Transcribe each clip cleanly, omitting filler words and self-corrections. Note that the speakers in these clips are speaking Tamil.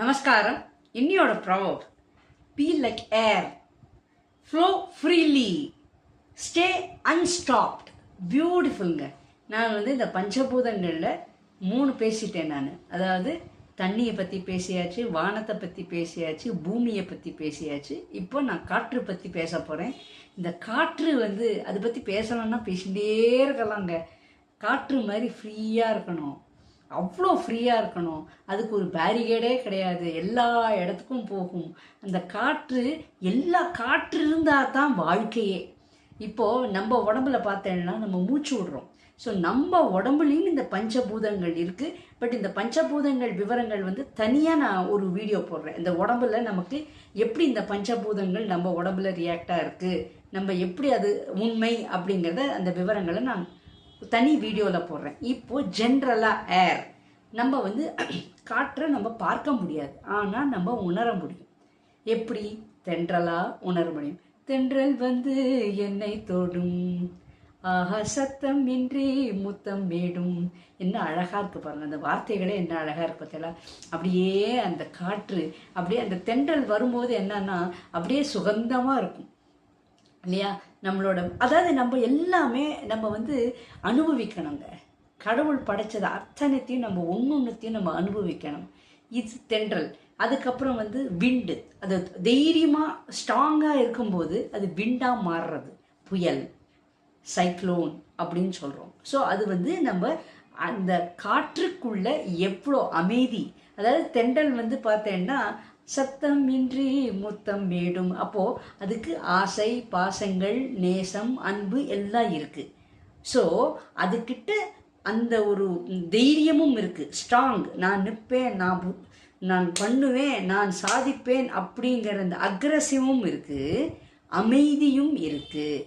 நமஸ்காரம். இன்னியோட ப்ரொவர்ப் be like air, flow freely, stay unstopped. பியூட்டிஃபுல்ங்க. நான் இந்த பஞ்சபூதங்களில் 3 பேசிட்டேன். அதாவது தண்ணியை பற்றி பேசியாச்சு, வானத்தை பற்றி பேசியாச்சு, பூமியை பற்றி பேசியாச்சு. இப்போ நான் காற்று பற்றி பேச போகிறேன். இந்த காற்று அதை பற்றி பேசலாம்னா பேசிகிட்டே இருக்கலாங்க. காற்று மாதிரி ஃப்ரீயாக இருக்கணும், அவ்வளோ ஃப்ரீயாக இருக்கணும். அதுக்கு ஒரு பேரிகேடே கிடையாது, எல்லா இடத்துக்கும் போகும் அந்த காற்று. எல்லா காற்று இருந்தால் தான் வாழ்க்கையே. இப்போது நம்ம உடம்புல பார்த்தேன்னா நம்ம மூச்சு விடுறோம். ஸோ நம்ம உடம்புலையும் இந்த பஞ்சபூதங்கள் இருக்குது. பட் இந்த பஞ்சபூதங்கள் விவரங்கள் தனியாக நான் ஒரு வீடியோ போடுறேன். இந்த உடம்புல நமக்கு எப்படி இந்த பஞ்சபூதங்கள் நம்ம உடம்புல ரியாக்டாக இருக்குது, நம்ம எப்படி அது உண்மை அப்படிங்கிறத அந்த விவரங்களை நான் தனி வீடியோவில் போடுறேன். இப்போது ஜென்ரலாக ஏர் நம்ம காற்றை நம்ம பார்க்க முடியாது, ஆனால் நம்ம உணர முடியும். எப்படி? தென்றலாக உணர முடியும். தென்றல் என்னை தொடும், ஆஹா சத்தம் இன்றி முத்தம் மேடும். என்ன அழகாக இருக்குது பாருங்கள், அந்த வார்த்தைகளே என்ன அழகாக இருக்கு பார்த்தீங்களா? அப்படியே அந்த காற்று, அப்படியே அந்த தென்றல் வரும்போது என்னன்னா அப்படியே சுகந்தமாக இருக்கும் இல்லையா? நம்மளோட அதாவது நம்ம எல்லாமே நம்ம அனுபவிக்கணுங்க. கடவுள் படைச்சது அத்தனைத்தையும் நம்ம ஒன்றுத்தையும் நம்ம அனுபவிக்கணும். இது தென்றல். அதுக்கப்புறம் விண்டு, அது தைரியமாக ஸ்ட்ராங்காக இருக்கும்போது அது விண்டாக மாறுறது புயல், சைக்ளோன் அப்படின்னு சொல்கிறோம். ஸோ அது நம்ம அந்த காற்றுக்குள்ள எவ்வளோ அமைதி. அதாவது தென்றல் பார்த்தேன்னா சத்தம் இன்றி முத்தம் மேடும். அப்போது அதுக்கு ஆசை, பாசங்கள், நேசம், அன்பு எல்லாம் இருக்குது. ஸோ அதுக்கிட்ட அந்த ஒரு தைரியமும் இருக்குது, ஸ்ட்ராங். நான் நிற்பேன், நான் பண்ணுவேன், நான் சாதிப்பேன் அப்படிங்கிற அந்த அக்ரஸிவும் இருக்குது, அமைதியும் இருக்குது.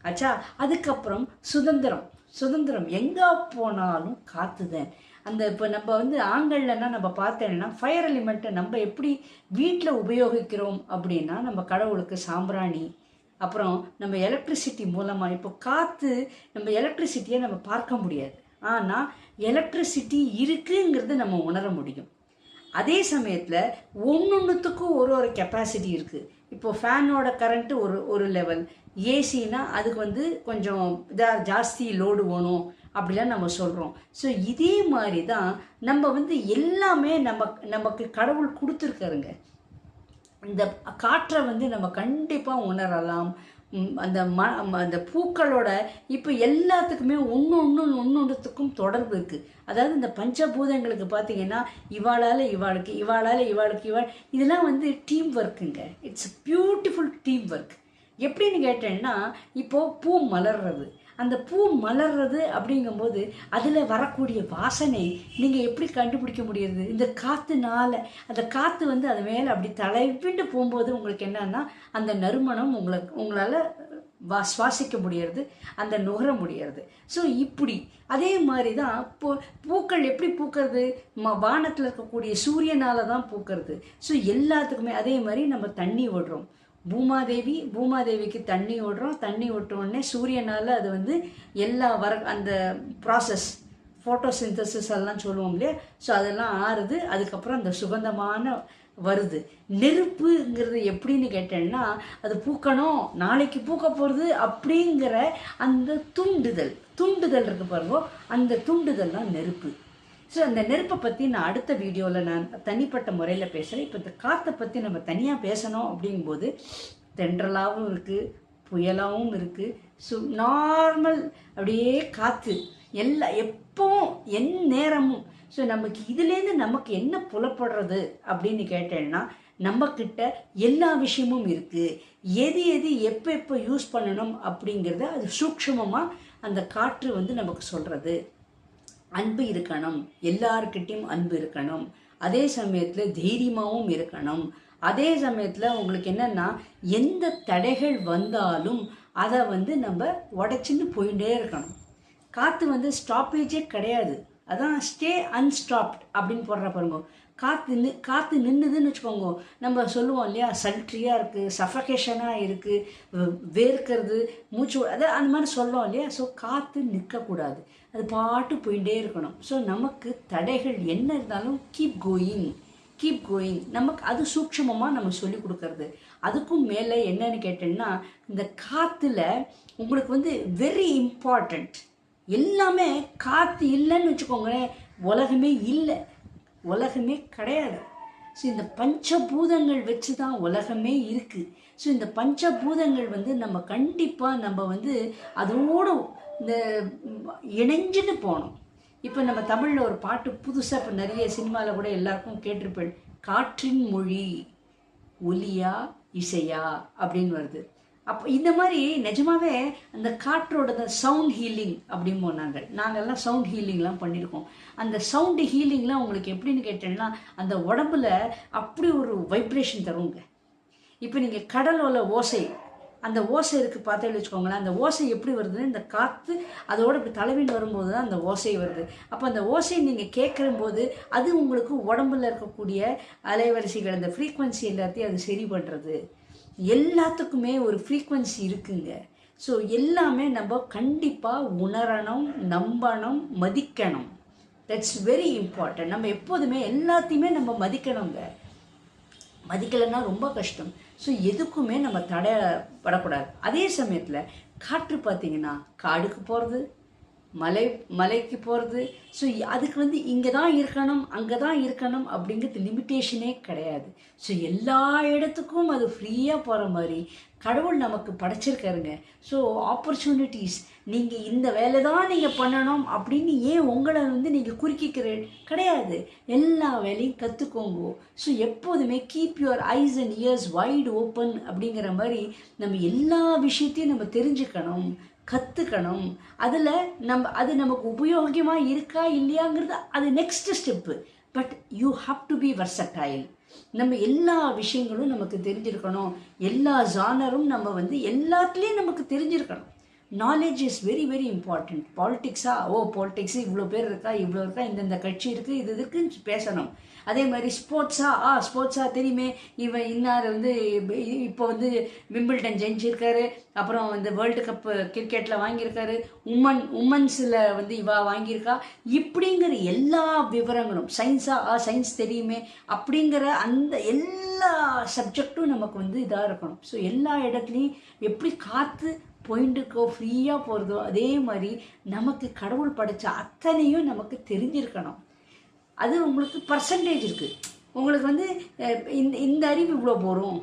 ஆச்சா? அதுக்கப்புறம் சுதந்திரம் எங்கே போனாலும் காத்துதேன். அந்த இப்போ நம்ம ஆண்கள்னா நம்ம பார்த்தேன்னா ஃபயர் எலிமெண்ட்டை நம்ம எப்படி வீட்டில் உபயோகிக்கிறோம் அப்படின்னா நம்ம கடவுளுக்கு சாம்பிராணி, அப்புறம் நம்ம எலக்ட்ரிசிட்டி மூலமாக. இப்போ காற்று, நம்ம எலக்ட்ரிசிட்டியை நம்ம பார்க்க முடியாது, ஆனால் எலக்ட்ரிசிட்டி இருக்குங்கிறது நம்ம உணர முடியும். அதே சமயத்தில் ஒன்றுத்துக்கும் ஒரு கெப்பாசிட்டி இருக்குது. இப்போது ஃபேனோட கரண்ட்டு ஒரு லெவல், ஏசினா அதுக்கு கொஞ்சம் இதாக ஜாஸ்தி லோடு வேணும் அப்படிலாம் நம்ம சொல்கிறோம். ஸோ இதே மாதிரி தான் நம்ம எல்லாமே நமக்கு கடவுள் கொடுத்துருக்காருங்க. இந்த காற்றை நம்ம கண்டிப்பாக உணரலாம். அந்த பூக்களோட இப்போ எல்லாத்துக்குமே ஒன்றுத்துக்கும் தொடர்பு இருக்குது. அதாவது இந்த பஞ்சபூதங்களுக்கு பார்த்தீங்கன்னா இவாளால் இவாளுக்கு, இவாளால் இவாளுக்கு, இதெல்லாம் டீம் ஒர்க்குங்க. It's beautiful team work. எப்படின்னு கேட்டேன்னா இப்போது பூ மலர்றது, அந்த பூ மலர்றது அப்படிங்கும்போது அதில் வரக்கூடிய வாசனை நீங்கள் எப்படி கண்டுபிடிக்க முடியுது? இந்த காற்றுனால. அந்த காற்று அது மேலே அப்படி தலைவிண்டு போகும்போது உங்களுக்கு என்னன்னா அந்த நறுமணம் உங்களால் சுவாசிக்க முடியறது, அந்த நுகர முடியறது. ஸோ இப்படி அதே மாதிரி தான் பூக்கள் எப்படி பூக்கிறது? வானத்தில் இருக்கக்கூடிய சூரியனால் தான் பூக்கிறது. ஸோ எல்லாத்துக்குமே அதே மாதிரி நம்ம தண்ணி விடுறோம். பூமாதேவிக்கு தண்ணி விடுறோம். தண்ணி விட்டோடனே சூரியனால் அது எல்லா அந்த ப்ராசஸ், ஃபோட்டோசிந்தசிஸ் எல்லாம் சொல்லுவோம் இல்லையா? ஸோ அதெல்லாம் ஆறுது. அதுக்கப்புறம் அந்த சுகந்தமான வருது. நெருப்புங்கிறது எப்படின்னு கேட்டேன்னா அது பூக்கணும், நாளைக்கு பூக்க போகிறது அப்படிங்கிற அந்த தூண்டுதல் இருக்கு பாருங்க, அந்த தூண்டுதல் தான் நெருப்பு. ஸோ அந்த நெருப்பை பற்றி நான் அடுத்த வீடியோவில் நான் தனிப்பட்ட முறையில் பேசுகிறேன். இப்போ இந்த காற்றை பற்றி நம்ம தனியாக பேசணும் அப்படிங்கும்போது தென்றலாகவும் இருக்குது, புயலாகவும் இருக்குது, நார்மல் அப்படியே காற்று எப்பவும் நேரமும். ஸோ நமக்கு இதுலேருந்து நமக்கு என்ன புலப்படுறது அப்படின்னு கேட்டேன்னா நம்மக்கிட்ட எல்லா விஷயமும் இருக்குது. எது எப்போ யூஸ் பண்ணணும் அப்படிங்கிறத அது சூக்ஷ்மமாக அந்த காற்று நமக்கு சொல்கிறது. அன்பு இருக்கணும், எல்லாருக்கிட்டையும் அன்பு இருக்கணும். அதே சமயத்தில் தைரியமாகவும் இருக்கணும். அதே சமயத்தில் உங்களுக்கு என்னென்னா எந்த தடைகள் வந்தாலும் அதை நம்ம உடைச்சின்னு போயிட்டே இருக்கணும். காற்று ஸ்டாப்பேஜே கிடையாது. அதான் ஸ்டே அன்ஸ்டாப்ட் அப்படின்னு போடுற பாருங்க. காற்று நின்றுதுன்னு வச்சுக்கோங்க, நம்ம சொல்லுவோம் இல்லையா, சல்ட்ரியாக இருக்குது, சஃபகேஷனாக இருக்குது, வேர்க்கிறது, மூச்சு, அந்த மாதிரி சொல்லுவோம் இல்லையா? ஸோ காற்று நிற்கக்கூடாது, அது பாட்டு போயிட்டே இருக்கணும். ஸோ நமக்கு தடைகள் என்ன இருந்தாலும் கீப் கோயிங், கீப் கோயிங். நமக்கு அது சூட்சமமாக நம்ம சொல்லி கொடுக்கறது. அதுக்கும் மேலே என்னன்னு கேட்டேன்னா, இந்த காற்றுல உங்களுக்கு வந்து வெரி இம்பார்ட்டண்ட் எல்லாமே. காற்று இல்லைன்னு வச்சுக்கோங்களேன், உலகமே இல்லை, உலகமே கிடையாது. ஸோ இந்த பஞ்சபூதங்கள் வச்சு தான் உலகமே இருக்குது. ஸோ இந்த பஞ்சபூதங்கள் வந்து நம்ம கண்டிப்பாக நம்ம வந்து அதோடு இந்த இணைஞ்சுன்னு போகணும். இப்போ நம்ம தமிழில் ஒரு பாட்டு புதுசாக இப்போ நிறைய சினிமாவில் கூட எல்லாருக்கும் கேட்டிருப்பேன், காற்றின் மொழி ஒலியா இசையா அப்படின்னு வருது. அப்போ இந்த மாதிரி நிஜமாவே அந்த காற்றோட சவுண்ட் ஹீலிங் அப்படிம்போம். நாங்கள்லாம் சவுண்ட் ஹீலிங்லாம் பண்ணியிருக்கோம். அந்த சவுண்டு ஹீலிங்லாம் உங்களுக்கு எப்படின்னு கேட்டேன்னா, அந்த உடம்புல அப்படி ஒரு வைப்ரேஷன் தருங்க. இப்போ நீங்கள் கடலோல ஓசை, அந்த ஓசை இருக்குது பார்த்தேன்னு வச்சுக்கோங்களேன். அந்த ஓசை எப்படி வருதுன்னு, இந்த காற்று அதோட இப்படி தலைவின் வரும்போது தான் அந்த ஓசை வருது. அப்போ அந்த ஓசை நீங்கள் கேட்குற போது அது உங்களுக்கு உடம்புல இருக்கக்கூடிய அலைவரிசைகள், அந்த ஃப்ரீக்வன்சி எல்லாத்தையும் அது சரி பண்ணுறது. எல்லாத்துக்குமே ஒரு ஃப்ரீக்வன்சி இருக்குங்க. ஸோ எல்லாமே நம்ம கண்டிப்பாக உணரணும், நம்பணும், மதிக்கணும். That's very important. நம்ம எப்போதுமே எல்லாத்தையுமே நம்ம மதிக்கணுங்க. மதிக்கலைன்னா ரொம்ப கஷ்டம். ஸோ எதுக்குமே நம்ம தடைப்படக்கூடாது. அதே சமயத்தில் காற்று பார்த்திங்கன்னா காடுக்கு போகிறது, மலைக்கு போகிறது. ஸோ அதுக்கு வந்து இங்கே தான் இருக்கணும், அங்கே தான் இருக்கணும் அப்படிங்கிறது லிமிட்டேஷனே கிடையாது. ஸோ எல்லா இடத்துக்கும் அது ஃப்ரீயாக போகிற மாதிரி கடவுள் நமக்கு படைச்சிருக்காருங்க. ஸோ ஆப்பர்ச்சுனிட்டிஸ், நீங்கள் இந்த வேலை தான் நீங்கள் பண்ணணும் அப்படின்னு ஏன் உங்களை வந்து நீங்கள் குறுக்கிக்கிற கிடையாது. எல்லா வேலையும் கற்றுக்கோங்க. ஸோ எப்போதுமே keep your eyes and years white open அப்படிங்கிற மாதிரி நம்ம எல்லா விஷயத்தையும் நம்ம தெரிஞ்சுக்கணும், கற்றுக்கணும். அதில் அது நமக்கு உபயோகமாக இருக்கா இல்லையாங்கிறது அது next step. But you have to be versatile. நம்ம எல்லா விஷயங்களும் நமக்கு தெரிஞ்சிருக்கணும். எல்லா ஜானரும் நம்ம வந்து எல்லாத்துலேயும் நமக்கு தெரிஞ்சிருக்கணும். Knowledge is very very important. பாலிட்டிக்ஸா, பாலிட்டிக்ஸு இவ்வளோ பேர் இருக்கா, இவ்வளோ இருக்கா, இந்தந்த கட்சி இருக்குது, இது இருக்குன்னு பேசணும். அதே மாதிரி ஸ்போர்ட்ஸா தெரியுமே, இவன் இன்னார் வந்து இப்போ வந்து விம்பிள்டன் ஜெயிச்சிருக்காரு, அப்புறம் வந்து வேர்ல்டு கப்பு கிரிக்கெட்டில் வாங்கியிருக்காரு, உமன்ஸில் வந்து இவா வாங்கியிருக்கா, இப்படிங்கிற எல்லா விவரங்களும். சயின்ஸ் தெரியுமே அப்படிங்கிற அந்த எல்லா சப்ஜெக்டும் நமக்கு வந்து இதாக இருக்கணும். ஸோ எல்லா இடத்துலையும் எப்படி காற்று போயிட்டுக்கோ ஃப்ரீயாக போகிறதோ அதே மாதிரி நமக்கு கடவுள் படைச்ச அத்தனையும் நமக்கு தெரிஞ்சிருக்கணும். அது உங்களுக்கு பர்சன்டேஜ் இருக்குது. உங்களுக்கு வந்து இந்த அறிவு இவ்வளோ போகிறோம்,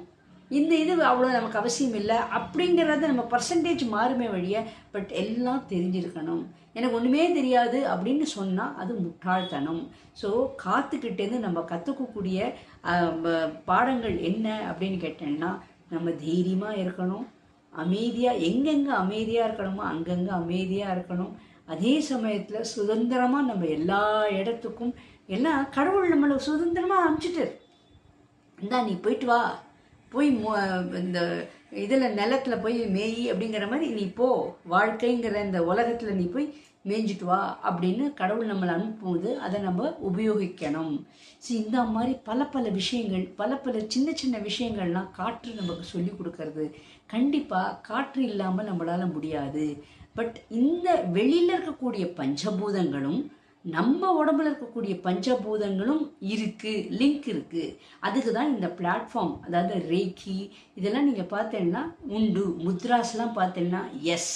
இந்த இது அவ்வளோ நமக்கு அவசியம் இல்லை அப்படிங்கிறத நம்ம பர்சன்டேஜ் மாறுமே வழிய. பட் எல்லாம் தெரிஞ்சிருக்கணும். எனக்கு ஒன்றுமே தெரியாது அப்படின்னு சொன்னால் அது முட்டாள்தனம். ஸோ காத்துக்கிட்டேருந்து நம்ம கற்றுக்கக்கூடிய பாடங்கள் என்ன அப்படின்னு கேட்டேன்னா, நம்ம தைரியமாக இருக்கணும், அமைதியாக எங்கெங்கே அமைதியாக இருக்கணுமோ அங்கங்கே அமைதியாக இருக்கணும். அதே சமயத்தில் சுதந்திரமாக நம்ம எல்லா இடத்துக்கும், எல்லாம் கடவுள் நம்மளை சுதந்திரமாக அனுப்பிச்சிட்டார். இந்தா நீ போயிட்டு வா, போய் இந்த இதில் நிலத்தில் போய் மேய் அப்படிங்கிற மாதிரி நீ போ, வாழ்க்கைங்கிற இந்த உலகத்தில் நீ போய் மேய்ஞ்சிட்டு வா அப்படின்னு கடவுள் நம்மளை அனுப்பும்போது அதை நம்ம உபயோகிக்கணும். ஸோ இந்த மாதிரி பல விஷயங்கள், பல சின்ன சின்ன விஷயங்கள்லாம் காற்று நமக்கு சொல்லி கொடுக்கறது. கண்டிப்பாக காற்று இல்லாமல் நம்மளால் முடியாது. பட் இந்த வெளியில் இருக்கக்கூடிய பஞ்சபூதங்களும் நம்ம உடம்புல இருக்கக்கூடிய பஞ்சபூதங்களும் இருக்குது, லிங்க் இருக்குது. அதுக்கு தான் இந்த பிளாட்ஃபார்ம், அதாவது ரேக்கி இதெல்லாம் நீங்கள் பார்த்தீங்கன்னா உண்டு, முத்ராஸ்லாம் பார்த்தீங்கன்னா எஸ்,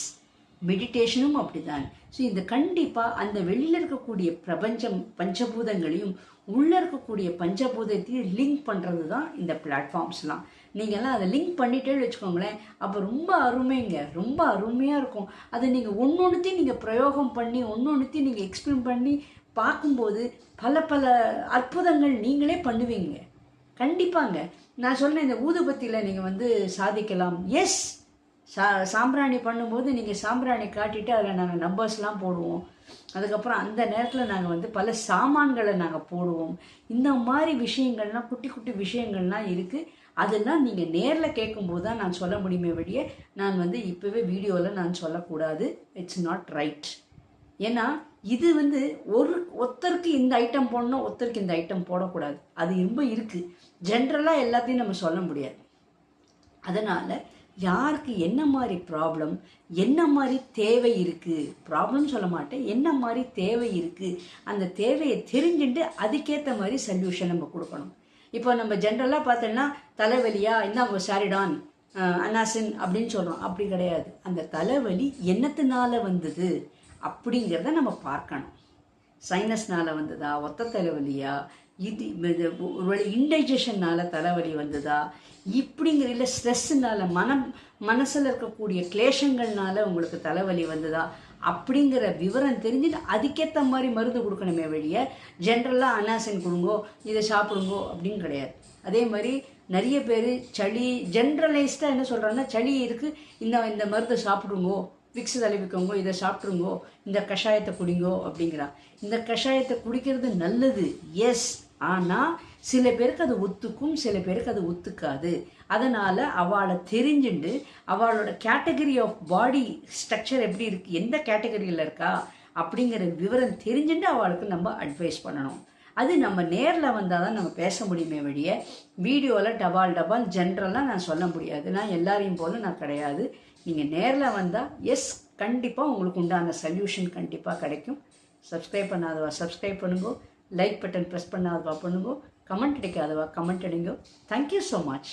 மெடிடேஷனும் அப்படி தான். ஸோ இந்த கண்டிப்பாக அந்த வெளியில் இருக்கக்கூடிய பிரபஞ்சம் பஞ்சபூதங்களையும் உள்ளே இருக்கக்கூடிய பஞ்சபூதத்தையும் லிங்க் பண்ணுறது தான் இந்த பிளாட்ஃபார்ம்ஸ்லாம். நீங்கள்லாம் அதை லிங்க் பண்ணிட்டேன்னு வச்சுக்கோங்களேன், அப்போ ரொம்ப அருமைங்க, ரொம்ப அருமையாக இருக்கும். அதை நீங்கள் ஒன்றொன்றுத்தையும் நீங்கள் பிரயோகம் பண்ணி ஒன்றொன்றுத்தையும் நீங்கள் எக்ஸ்பிளைன் பண்ணி பார்க்கும்போது பல அற்புதங்கள் நீங்களே பண்ணுவீங்க. கண்டிப்பாங்க. நான் சொன்னேன், இந்த ஊதுபத்தியில் நீங்கள் வந்து சாதிக்கலாம். எஸ், சாம்பிராணி பண்ணும்போது நீங்கள் சாம்பிராணி காட்டிட்டு அதில் நாங்கள் நம்பர்ஸ்லாம் போடுவோம். அதுக்கப்புறம் அந்த நேரத்தில் நாங்கள் வந்து பல சாமான்களை நாங்கள் போடுவோம். இந்த மாதிரி விஷயங்கள்லாம் குட்டி விஷயங்கள்லாம் இருக்குது. அதெல்லாம் நீங்கள் நேரில் கேட்கும்போது தான் நான் சொல்ல முடியுமே வழியே நான் வந்து இப்போவே வீடியோவில் நான் சொல்லக்கூடாது. It's not right. ஏன்னா இது வந்து ஒருத்தருக்கு இந்த ஐட்டம் போடணும், ஒருத்தருக்கு இந்த ஐட்டம் போடக்கூடாது. அது ரொம்ப இருக்குது. ஜென்ரலாக எல்லாத்தையும் நம்ம சொல்ல முடியாது. அதனால் யாருக்கு என்ன மாதிரி ப்ராப்ளம், என்ன மாதிரி தேவை இருக்குது, ப்ராப்ளம் சொல்ல மாட்டேன், என்ன மாதிரி தேவை இருக்குது, அந்த தேவையை தெரிஞ்சுட்டு அதுக்கேற்ற மாதிரி சொல்யூஷன் நம்ம கொடுக்கணும். இப்போ நம்ம ஜென்ரலாக பார்த்தோன்னா தலைவலியா இந்த சாரிடான் அனாசின் அப்படின்னு சொல்கிறோம். அப்படி கிடையாது. அந்த தலைவலி என்னத்தினால வந்தது அப்படிங்கிறத நம்ம பார்க்கணும். சைனஸ்னால் வந்ததா, ஒத்த தலைவலியா, ஒரு இன்டைஜஷனால் தலைவலி வந்ததா, இப்படிங்கிற இல்லை ஸ்ட்ரெஸ்ஸுனால மனசில் இருக்கக்கூடிய கிளேஷங்கள்னால உங்களுக்கு தலைவலி வந்ததா அப்படிங்கிற விவரம் தெரிஞ்சுட்டு அதுக்கேற்ற மாதிரி மருந்து கொடுக்கணுமே வெளியே ஜென்ரலாக அனாசின் கொடுங்கோ, இதை சாப்பிடுங்கோ அப்படின்னு கிடையாது. அதே மாதிரி நிறைய பேர் சளி ஜென்ரலைஸ்டாக என்ன சொல்கிறாங்கன்னா, சளி இருக்குது, இந்த மருந்தை சாப்பிடுங்கோ, விக்ஸ் தடவிக்கோங்கோ, இதை சாப்பிட்ருங்கோ, இந்த கஷாயத்தை குடிங்கோ அப்படிங்கிறா. இந்த கஷாயத்தை குடிக்கிறது நல்லது, எஸ். ஆனால் சில பேருக்கு அது ஒத்துக்கும், சில பேருக்கு அது ஒத்துக்காது. அதனால் அவளை தெரிஞ்சுண்டு அவளோட கேட்டகரி ஆஃப் பாடி ஸ்ட்ரக்சர் எப்படி இருக்குது, எந்த கேட்டகரியில் இருக்கா அப்படிங்கிற விவரம் தெரிஞ்சுட்டு அவளுக்கு நம்ம அட்வைஸ் பண்ணணும். அது நம்ம நேரில் வந்தால் தான் நம்ம பேச முடியுமே வழிய வீடியோவில் டபால் ஜென்ரலாக நான் சொல்ல முடியாது. நான் எல்லாரையும் போல நான் கிடையாது. நீங்கள் நேரில் வந்தால் எஸ், கண்டிப்பாக உங்களுக்கு உண்டான சொல்யூஷன் கண்டிப்பாக கிடைக்கும். சப்ஸ்கிரைப் பண்ணாதவா சப்ஸ்கிரைப் பண்ணுங்கோ, லைக் பட்டன் ப்ரெஸ் பண்ணாதவா பண்ணுங்கோ, கமெண்ட் அடிக்காதவா கமெண்ட் அடிங்கோ. Thank you so much.